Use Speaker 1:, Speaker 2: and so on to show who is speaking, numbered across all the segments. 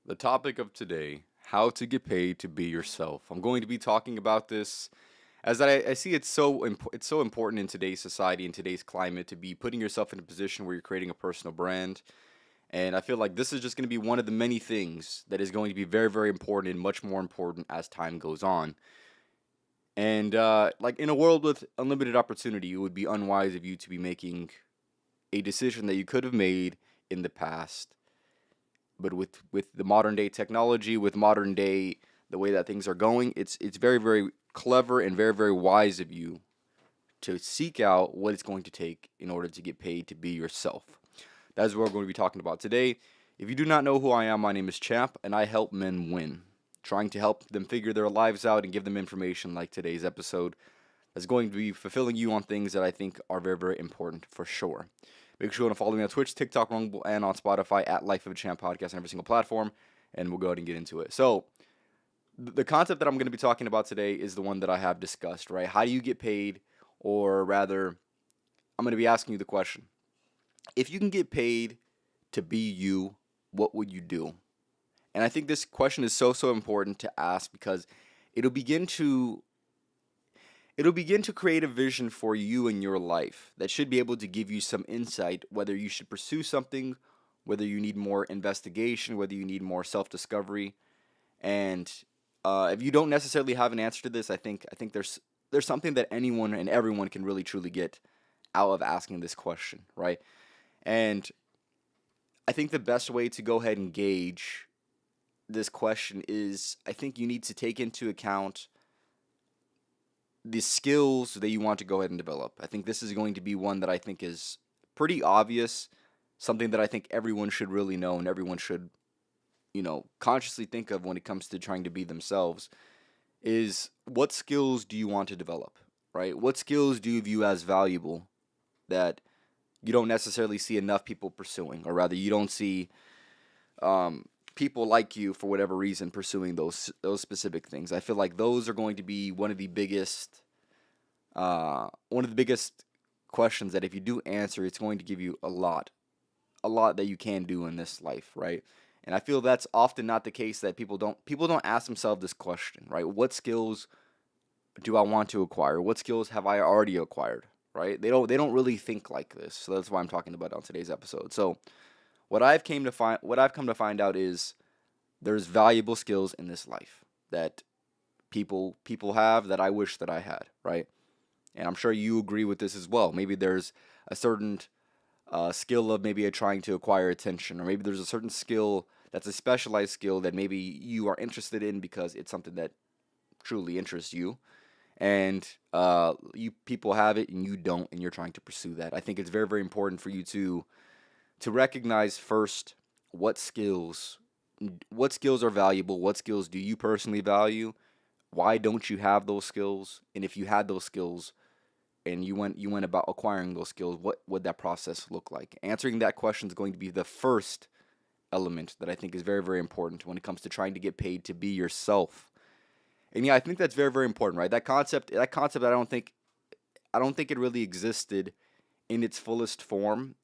Speaker 1: The topic of today, how to get paid to be yourself. I'm going to be talking about this as I see it's so important in today's society, in today's climate, to be putting yourself in a position where you're creating a personal brand. And I feel like this is just going to be one of the many things that is going to be very, very important and much more important as time goes on. And like in a world with unlimited opportunity, it would be unwise of you to be making a decision that you could have made in the past, but with the modern day technology, with modern day the way that things are going, it's very very clever and very very wise of you to seek out what it's going to take in order to get paid to be yourself. That's what we're going to be talking about today. If you do not know who I am, my name is Champ, and I help men win, trying to help them figure their lives out and give them information like today's episode that's going to be fulfilling you on things that I think are very, very important for sure. Make sure you want to follow me on Twitch, TikTok, Rumble, and on Spotify at Life of a Champ Podcast on every single platform, and we'll go ahead and get into it. So, the concept that I'm going to be talking about today is the one that I have discussed, right? How do you get paid? Or rather, I'm going to be asking you the question: if you can get paid to be you, what would you do? And I think this question is so important to ask because it'll begin to it'll begin to create a vision for you in your life that should be able to give you some insight whether you should pursue something, whether you need more investigation, whether you need more self-discovery. And if you don't necessarily have an answer to this, I think there's something that anyone and everyone can really truly get out of asking this question, right? And I think the best way to go ahead and gauge this question is I think you need to take into account the skills that you want to go ahead and develop. I think this is going to be one that I think is pretty obvious, something that I think everyone should really know and everyone should, consciously think of when it comes to trying to be themselves is what skills do you want to develop, right? What skills do you view as valuable that you don't necessarily see enough people pursuing, or rather, you don't see people like you for whatever reason pursuing those specific things. I feel like those are going to be one of the biggest questions that if you do answer, it's going to give you a lot that you can do in this life, right? And I feel that's often not the case that people don't ask themselves this question, right? What skills do I want to acquire? What skills have I already acquired? Right? They don't really think like this. So that's why I'm talking about it on today's episode. So what I've come to find out is there's valuable skills in this life that people have that I wish that I had, right? And I'm sure you agree with this as well. Maybe there's a certain skill of maybe trying to acquire attention, or maybe there's a certain skill that's a specialized skill that maybe you are interested in because it's something that truly interests you, and you people have it and you don't, and you're trying to pursue that. I think it's very very important for you to recognize first what skills what skills are valuable, what skills do you personally value, why don't you have those skills, and if you had those skills and you went about acquiring those skills, what would that process look like? Answering that question is going to be the first element that I think is very very important when it comes to trying to get paid to be yourself. And yeah, I think that's very very important, right? That concept I don't think it really existed in its fullest form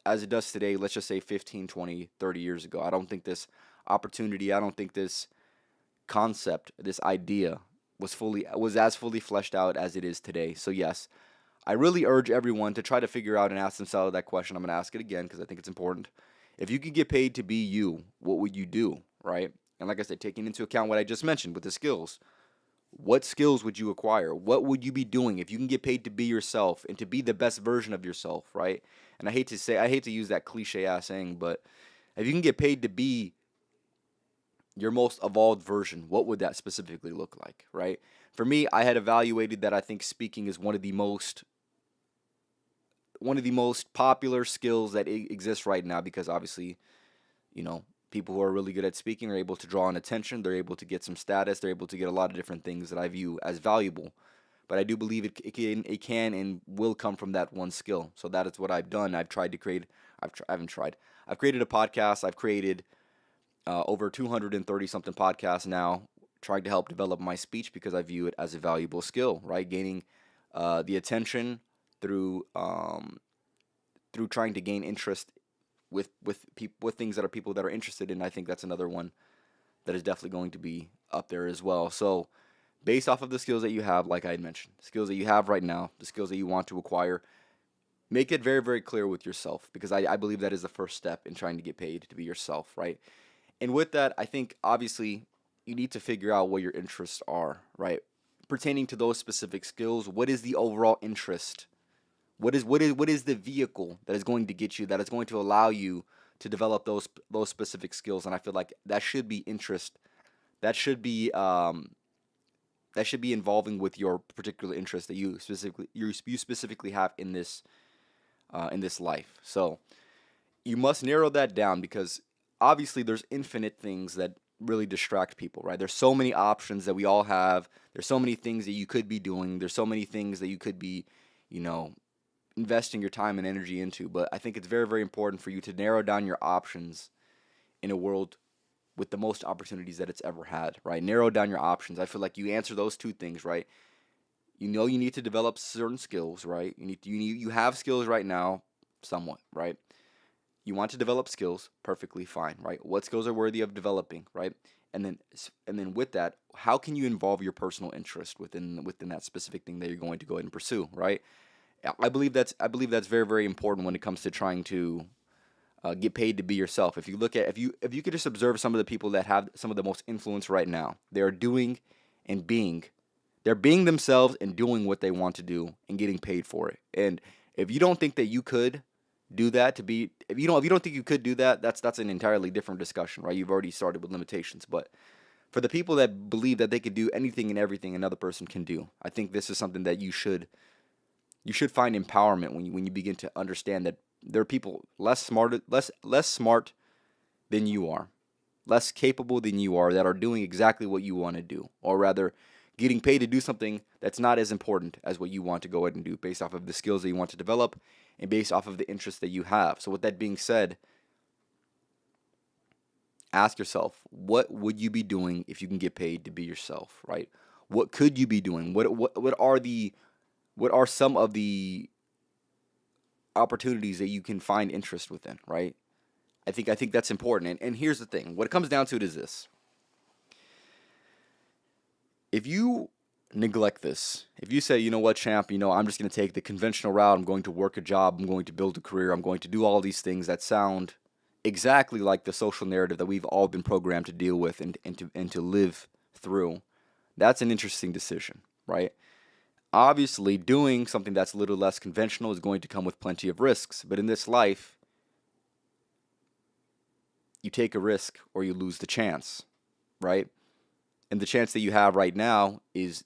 Speaker 1: as it does today. Let's just say 15, 20, 30 years ago. I don't think this concept, this idea was as fully fleshed out as it is today. So yes, I really urge everyone to try to figure out and ask themselves that question. I'm going to ask it again because I think it's important. If you could get paid to be you, what would you do, right? And like I said, taking into account what I just mentioned with the skills, what skills would you acquire? What would you be doing if you can get paid to be yourself and to be the best version of yourself, right? And I hate to use that cliche ass saying, but if you can get paid to be your most evolved version, what would that specifically look like, right? For me, I had evaluated that I think speaking is one of the most popular skills that exists right now because obviously, people who are really good at speaking are able to draw in attention, they're able to get some status, they're able to get a lot of different things that I view as valuable. But I do believe it can and will come from that one skill. So that is what I've done. I've tried to create. I haven't tried. I've created a podcast. I've created over 230 something podcasts now, trying to help develop my speech because I view it as a valuable skill. Right, gaining the attention through through trying to gain interest with things that are people that are interested in. I think that's another one that is definitely going to be up there as well. So based off of the skills that you have, like I had mentioned, skills that you have right now, the skills that you want to acquire, make it very, very clear with yourself, because I believe that is the first step in trying to get paid, to be yourself, right? And with that, I think obviously you need to figure out what your interests are, right? Pertaining to those specific skills, what is the overall interest? What is the vehicle that is going to get you, that is going to allow you to develop those specific skills? And I feel like that should be interest. That should be involving with your particular interest that you specifically have in this life. So you must narrow that down, because obviously there's infinite things that really distract people, right? There's so many options that we all have. There's so many things that you could be doing. There's so many things that you could be, you know, investing your time and energy into. But I think it's very, very important for you to narrow down your options in a world with the most opportunities that it's ever had, right? Narrow down your options. I feel like you answer those two things, right? You know you need to develop certain skills, right? You have skills right now, somewhat, right? You want to develop skills, perfectly fine, right? What skills are worthy of developing, right? And then with that, how can you involve your personal interest within that specific thing that you're going to go ahead and pursue, right? I believe that's very, very important when it comes to trying to get paid to be yourself. If you could just observe some of the people that have some of the most influence right now, they are doing and being they're being themselves and doing what they want to do and getting paid for it. And if you don't think that you could do that, if you don't think you could do that, that's an entirely different discussion, right? You've already started with limitations. But for the people that believe that they could do anything and everything another person can do, I think this is something that you should find empowerment when you begin to understand that there are people less smart than you are, less capable than you are, that are doing exactly what you want to do, or rather getting paid to do something that's not as important as what you want to go ahead and do, based off of the skills that you want to develop and based off of the interests that you have. So with that being said, ask yourself, what would you be doing if you can get paid to be yourself, right? What could you be doing? What are some of the opportunities that you can find interest within, right? I think that's important. And here's the thing. What it comes down to is this. If you neglect this, if you say, you know what, champ, I'm just going to take the conventional route, I'm going to work a job, I'm going to build a career, I'm going to do all these things that sound exactly like the social narrative that we've all been programmed to deal with and to live through, that's an interesting decision, right? Obviously, doing something that's a little less conventional is going to come with plenty of risks. But in this life, you take a risk or you lose the chance, right? And the chance that you have right now is,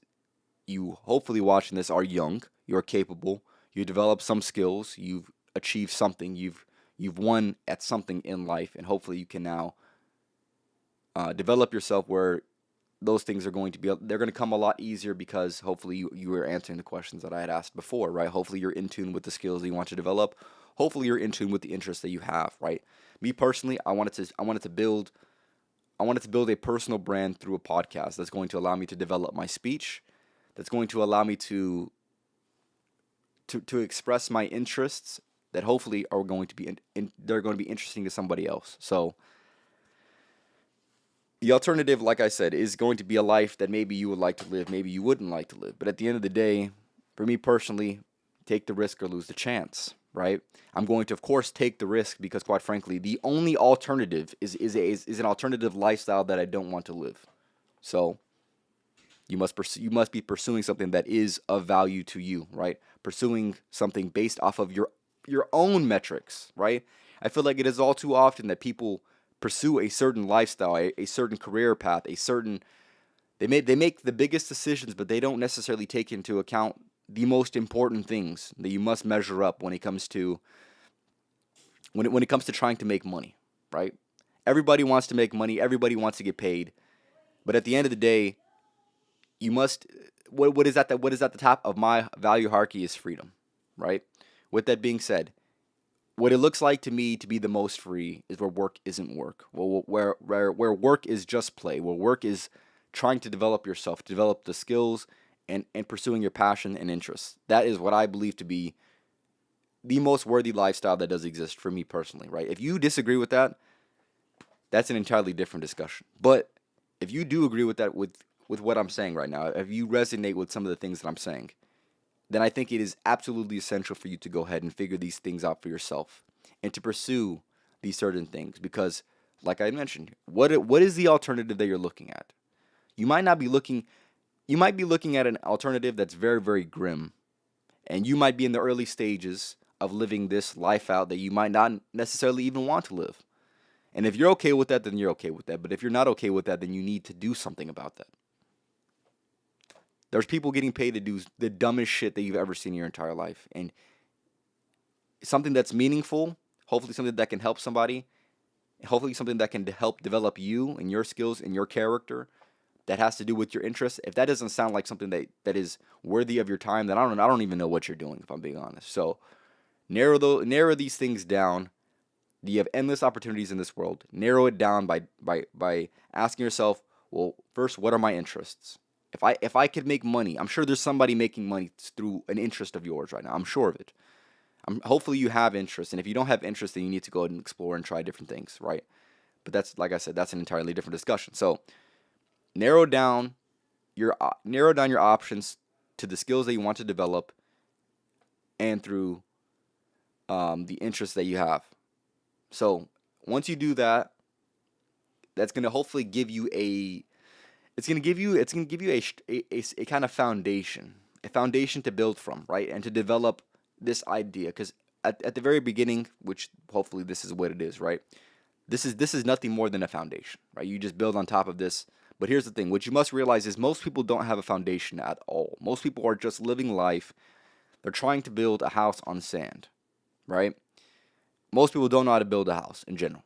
Speaker 1: you hopefully watching this are young, you're capable, you develop some skills, you've achieved something, you've won at something in life, and hopefully you can now develop yourself where those things they're going to come a lot easier, because hopefully you are answering the questions that I had asked before, right? Hopefully you're in tune with the skills that you want to develop. Hopefully you're in tune with the interests that you have, right? Me personally, I wanted to build a personal brand through a podcast that's going to allow me to develop my speech, that's going to allow me to express my interests that hopefully are going to be they're going to be interesting to somebody else. So the alternative, like I said, is going to be a life that maybe you would like to live, maybe you wouldn't like to live. But at the end of the day, for me personally, take the risk or lose the chance, right? I'm going to, of course, take the risk, because, quite frankly, the only alternative is an alternative lifestyle that I don't want to live. So you must be pursuing something that is of value to you, right? Pursuing something based off of your own metrics, right? I feel like it is all too often that people pursue a certain lifestyle, a certain career path, they make the biggest decisions, but they don't necessarily take into account the most important things that you must measure up when it comes to trying to make money, right? Everybody wants to make money, everybody wants to get paid, but at the end of the day, you must what is at the top of my value hierarchy is freedom, right? With that being said, what it looks like to me to be the most free is where work isn't work. Well, where work is just play, where work is trying to develop yourself, develop the skills and pursuing your passion and interests. That is what I believe to be the most worthy lifestyle that does exist for me personally, right? If you disagree with that, that's an entirely different discussion. But if you do agree with that, with what I'm saying right now, if you resonate with some of the things that I'm saying, then I think it is absolutely essential for you to go ahead and figure these things out for yourself and to pursue these certain things. Because, like I mentioned, what is the alternative that you're looking at? You might not be looking. You might be looking at an alternative that's very, very grim, and you might be in the early stages of living this life out that you might not necessarily even want to live. And if you're okay with that, then you're okay with that. But if you're not okay with that, then you need to do something about that. There's people getting paid to do the dumbest shit that you've ever seen in your entire life. And something that's meaningful, hopefully something that can help somebody, hopefully something that can help develop you and your skills and your character that has to do with your interests. If that doesn't sound like something that is worthy of your time, then I don't even know what you're doing, if I'm being honest. So narrow these things down. You have endless opportunities in this world. Narrow it down by asking yourself, well, first, what are my interests? If I could make money, I'm sure there's somebody making money through an interest of yours right now. I'm sure of it. Hopefully you have interest, and if you don't have interest, then you need to go ahead and explore and try different things, right? But that's, like I said, that's an entirely different discussion. So narrow down narrow down your options to the skills that you want to develop, and through the interests that you have. So once you do that, that's going to hopefully give you a it's going to give you a kind of foundation, a foundation to build from, right? And to develop this idea, because at the very beginning, which hopefully this is what it is, right? This is nothing more than a foundation, right? You just build on top of this. But here's the thing: what you must realize is most people don't have a foundation at all. Most people are just living life. They're trying to build a house on sand, right? Most people don't know how to build a house in general,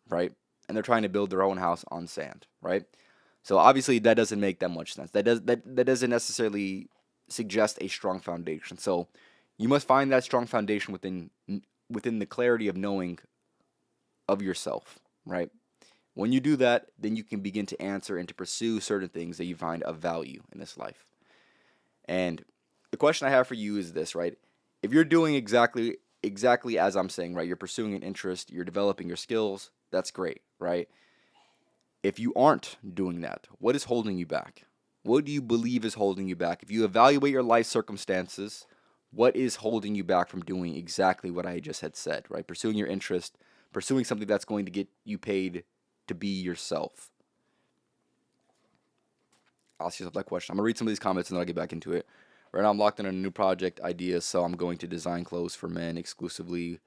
Speaker 1: right? And they're trying to build their own house on sand, right? So obviously that doesn't make that much sense. That doesn't necessarily suggest a strong foundation. So you must find that strong foundation within the clarity of knowing of yourself, right? When you do that, then you can begin to answer and to pursue certain things that you find of value in this life. And the question I have for you is this, right? If you're doing exactly as I'm saying, right? You're pursuing an interest, you're developing your skills, that's great, right? If you aren't doing that, what is holding you back? What do you believe is holding you back? If you evaluate your life circumstances, what is holding you back from doing exactly what I just had said, right? Pursuing your interest, pursuing something that's going to get you paid to be yourself. Ask yourself that question. I'm going to read some of these comments and then I'll get back into it. Right now I'm locked in a new project idea, so I'm going to design clothes for men exclusively.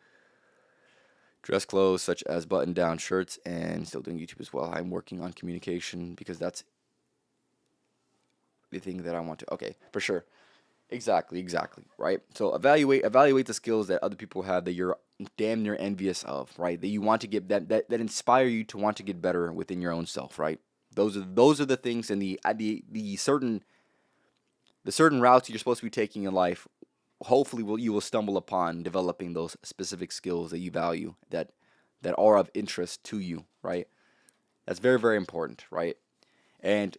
Speaker 1: Dress clothes such as button-down shirts, and still doing YouTube as well. I'm working on communication because that's the thing that I want to. Okay, for sure. Exactly, right? So evaluate the skills that other people have that you're damn near envious of, right? That you want to get that inspire you to want to get better within your own self, right? Those are the things, and the certain routes you're supposed to be taking in life. Hopefully you will stumble upon developing those specific skills that you value, that are of interest to you, right? That's very, very important, right? And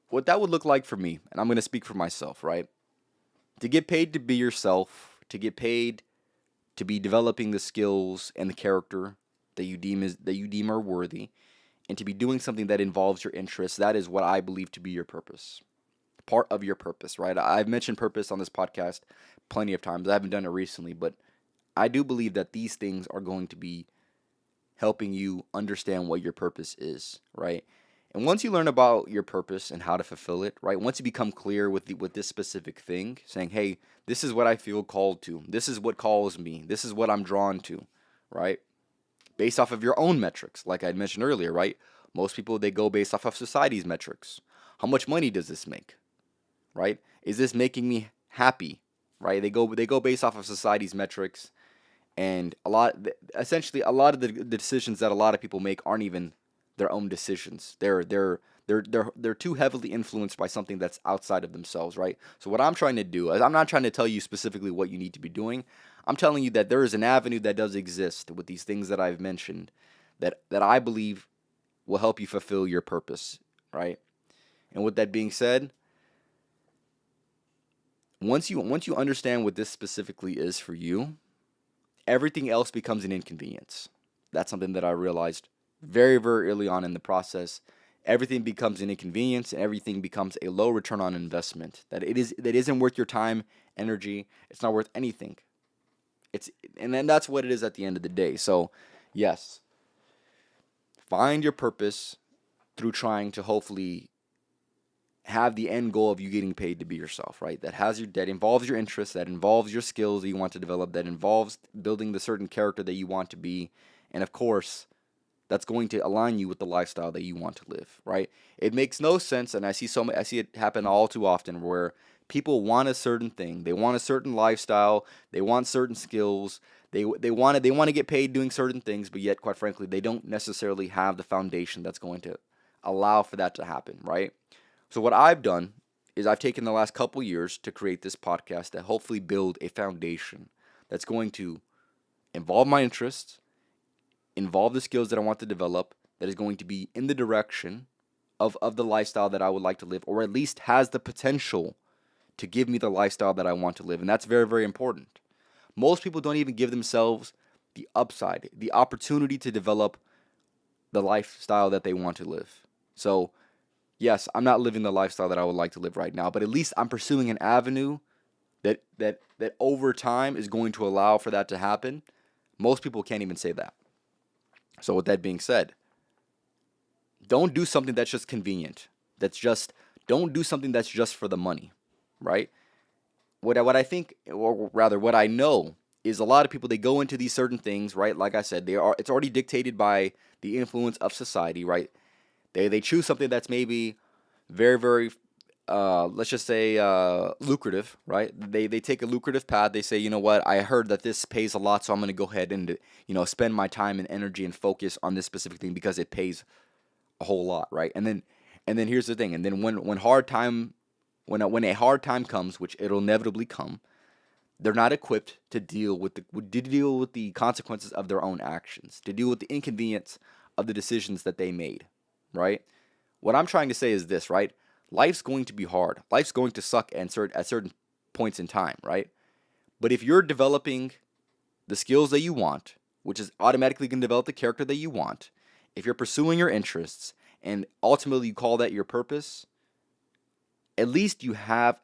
Speaker 1: what that would look like for me, and I'm going to speak for myself, right? To get paid to be yourself, to get paid to be developing the skills and the character that you deem are worthy, and to be doing something that involves your interests, that is what I believe to be your purpose. Part of your purpose, right? I've mentioned purpose on this podcast plenty of times. I haven't done it recently, but I do believe that these things are going to be helping you understand what your purpose is, right? And once you learn about your purpose and how to fulfill it, right? Once you become clear with this specific thing, saying, "Hey, this is what I feel called to. This is what calls me. This is what I'm drawn to," right? Based off of your own metrics, like I mentioned earlier, right? Most people, they go based off of society's metrics. How much money does this make? Right? Is this making me happy? Right? They go based off of society's metrics, and essentially a lot of the decisions that a lot of people make aren't even their own decisions. They're too heavily influenced by something that's outside of themselves, right? So what I'm trying to do is I'm not trying to tell you specifically what you need to be doing. I'm telling you that there is an avenue that does exist with these things that I've mentioned that I believe will help you fulfill your purpose, right? And with that being said, once you understand what this specifically is for you, everything else becomes an inconvenience. That's something that I realized very, very early on in the process. Everything becomes an inconvenience, and everything becomes a low return on investment. That isn't worth your time, energy. It's not worth anything. It's and then that's what it is at the end of the day. So, yes, find your purpose through trying to hopefully have the end goal of you getting paid to be yourself, right? That involves your interests, that involves your skills that you want to develop, that involves building the certain character that you want to be, and of course, that's going to align you with the lifestyle that you want to live, right? It makes no sense, and I see it happen all too often where people want a certain thing, they want a certain lifestyle, they want certain skills, they want to get paid doing certain things, but yet, quite frankly, they don't necessarily have the foundation that's going to allow for that to happen, right? So what I've done is I've taken the last couple years to create this podcast to hopefully build a foundation that's going to involve my interests, involve the skills that I want to develop, that is going to be in the direction of the lifestyle that I would like to live, or at least has the potential to give me the lifestyle that I want to live. And that's very, very important. Most people don't even give themselves the upside, the opportunity to develop the lifestyle that they want to live. So, yes, I'm not living the lifestyle that I would like to live right now, but at least I'm pursuing an avenue that over time is going to allow for that to happen. Most people can't even say that. So with that being said, don't do something that's just convenient. Don't do something that's just for the money, right? What I think, or rather what I know, is a lot of people, they go into these certain things, right? Like I said, it's already dictated by the influence of society, right? They choose something that's maybe very, very let's just say lucrative, right? They take a lucrative path. They say, you know what, I heard that this pays a lot, so I'm going to go ahead and spend my time and energy and focus on this specific thing because it pays a whole lot, right? And then here's the thing. And then when a hard time comes, which it'll inevitably come, they're not equipped to deal with the consequences of their own actions, to deal with the inconvenience of the decisions that they made, right? What I'm trying to say is this, right? Life's going to be hard. Life's going to suck at certain points in time, right? But if you're developing the skills that you want, which is automatically going to develop the character that you want, if you're pursuing your interests and ultimately you call that your purpose, at least you have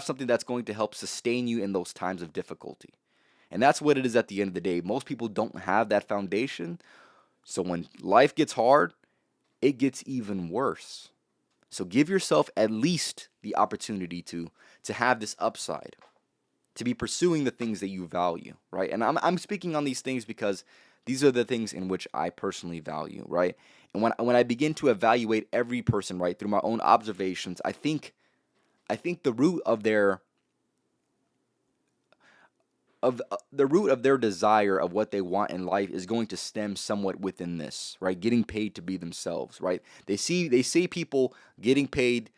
Speaker 1: something that's going to help sustain you in those times of difficulty. And that's what it is at the end of the day. Most people don't have that foundation. So when life gets hard, it gets even worse. So give yourself at least the opportunity to have this upside, to be pursuing the things that you value, right? And I'm speaking on these things because these are the things in which I personally value, right? And when I begin to evaluate every person, right, through my own observations, I think the root of their desire of what they want in life is going to stem somewhat within this, right? Getting paid to be themselves, right? They see people getting paid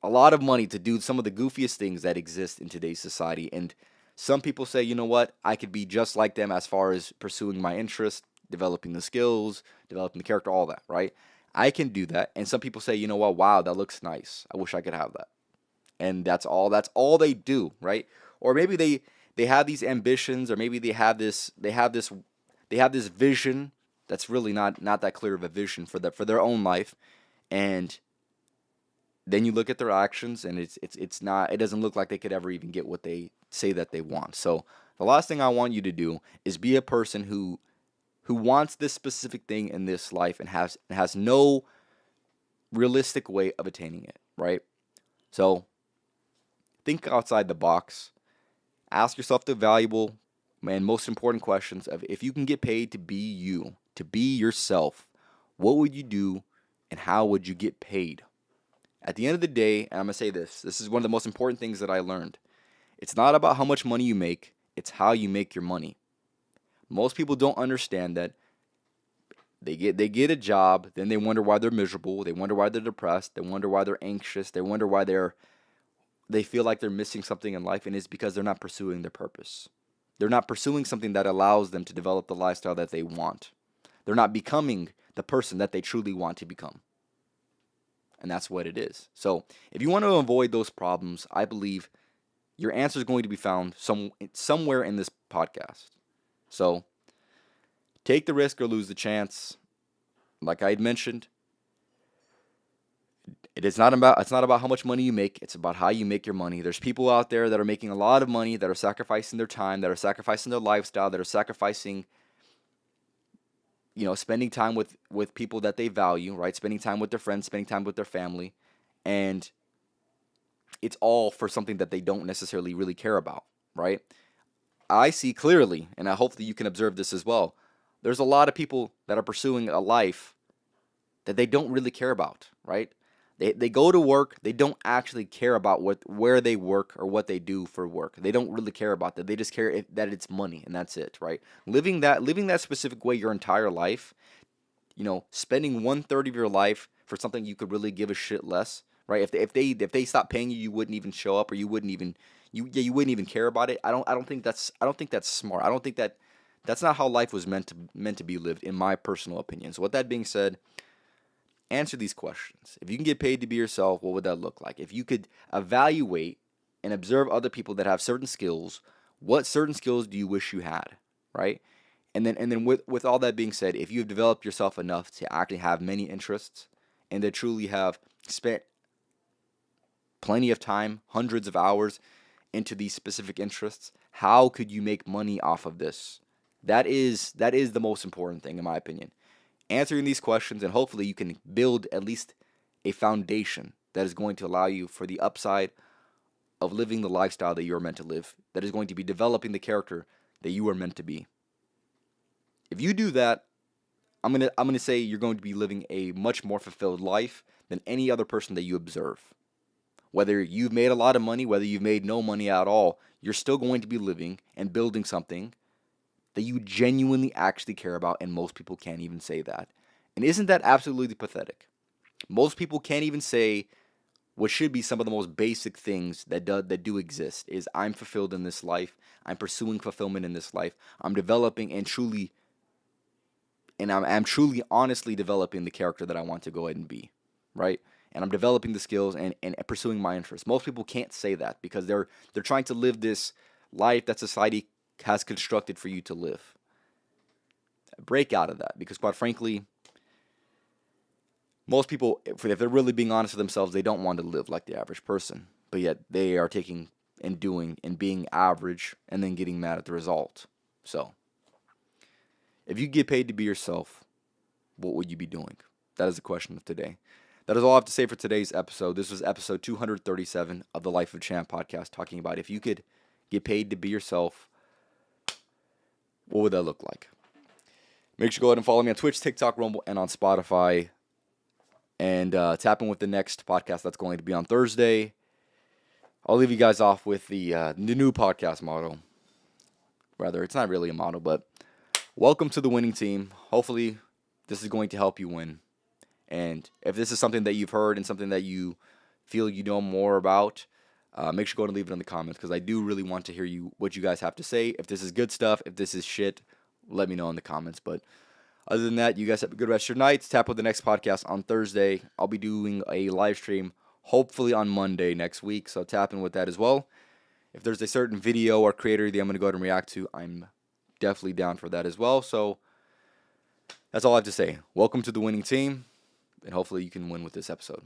Speaker 1: a lot of money to do some of the goofiest things that exist in today's society, and some people say, you know what, I could be just like them as far as pursuing my interest, developing the skills, developing the character, all that, right? I can do that. And some people say, you know what, wow, that looks nice. I wish I could have that. And that's all they do, right? Or maybe they have these ambitions, or maybe they have this vision that's really not that clear of a vision for their own life. And then you look at their actions, and it doesn't look like they could ever even get what they say that they want. So the last thing I want you to do is be a person who wants this specific thing in this life and has no realistic way of attaining it, right? So think outside the box. Ask yourself the valuable and most important questions of, if you can get paid to be you, to be yourself, what would you do and how would you get paid? At the end of the day, and I'm going to say this is one of the most important things that I learned. It's not about how much money you make, it's how you make your money. Most people don't understand that. They get a job, then they wonder why they're miserable, they wonder why they're depressed, they wonder why they're anxious, they wonder why they feel like they're missing something in life, and it's because they're not pursuing their purpose. They're not pursuing something that allows them to develop the lifestyle that they want. They're not becoming the person that they truly want to become. and that's what it is. So if you want to avoid those problems, I believe your answer is going to be found somewhere in this podcast. So take the risk or lose the chance. Like I had mentioned, it's not about how much money you make, it's about how you make your money. There's people out there that are making a lot of money, that are sacrificing their time, that are sacrificing their lifestyle, that are sacrificing, spending time with people that they value, right? Spending time with their friends, spending time with their family, and it's all for something that they don't necessarily really care about, right? I see clearly, and I hope that you can observe this as well. There's a lot of people that are pursuing a life that they don't really care about, right? They go to work, they don't actually care about where they work or what they do for work. They don't really care about that. They just care that it's money and that's it, right? Living that specific way your entire life, spending 1/3 of your life for something you could really give a shit less, right? If they stop paying you, you wouldn't even show up, or you wouldn't even you wouldn't even care about it. I don't think that's smart. I don't think that's not how life was meant to be lived, in my personal opinion. So with that being said, answer these questions. If you can get paid to be yourself, what would that look like? If you could evaluate and observe other people that have certain skills, what certain skills do you wish you had, right? And then with all that being said, if you've developed yourself enough to actually have many interests and to truly have spent plenty of time, hundreds of hours into these specific interests, how could you make money off of this? That is the most important thing, in my opinion. Answering these questions, and hopefully you can build at least a foundation that is going to allow you for the upside of living the lifestyle that you are meant to live, that is going to be developing the character that you are meant to be. If you do that, I'm gonna say you're going to be living a much more fulfilled life than any other person that you observe. Whether you've made a lot of money, whether you've made no money at all, you're still going to be living and building something that you genuinely actually care about, and most people can't even say that. And isn't that absolutely pathetic? Most people can't even say what should be some of the most basic things that do exist is I'm fulfilled in this life, I'm pursuing fulfillment in this life, I'm developing and I'm truly honestly developing the character that I want to go ahead and be, right? And I'm developing the skills and pursuing my interests. Most people can't say that because they're trying to live this life that society has constructed for you to live. Break out of that, because quite frankly, most people, if they're really being honest with themselves, they don't want to live like the average person. But yet they are taking and doing and being average and then getting mad at the result. So, if you get paid to be yourself, what would you be doing? That is the question of today. That is all I have to say for today's episode. This was episode 237 of the Life of Champ podcast, talking about if you could get paid to be yourself, what would that look like? Make sure to go ahead and follow me on Twitch, TikTok, Rumble, and on Spotify. And tap in with the next podcast that's going to be on Thursday. I'll leave you guys off with the new podcast motto. Rather, it's not really a motto, but welcome to the winning team. Hopefully, this is going to help you win. And if this is something that you've heard and something that you feel you know more about, make sure to go and leave it in the comments, because I do really want to hear what you guys have to say. If this is good stuff, if this is shit, let me know in the comments. But other than that, you guys have a good rest of your nights. Tap with the next podcast on Thursday. I'll be doing a live stream hopefully on Monday next week, so tap in with that as well. If there's a certain video or creator that I'm going to go ahead and react to, I'm definitely down for that as well. So that's all I have to say. Welcome to the winning team, and hopefully you can win with this episode.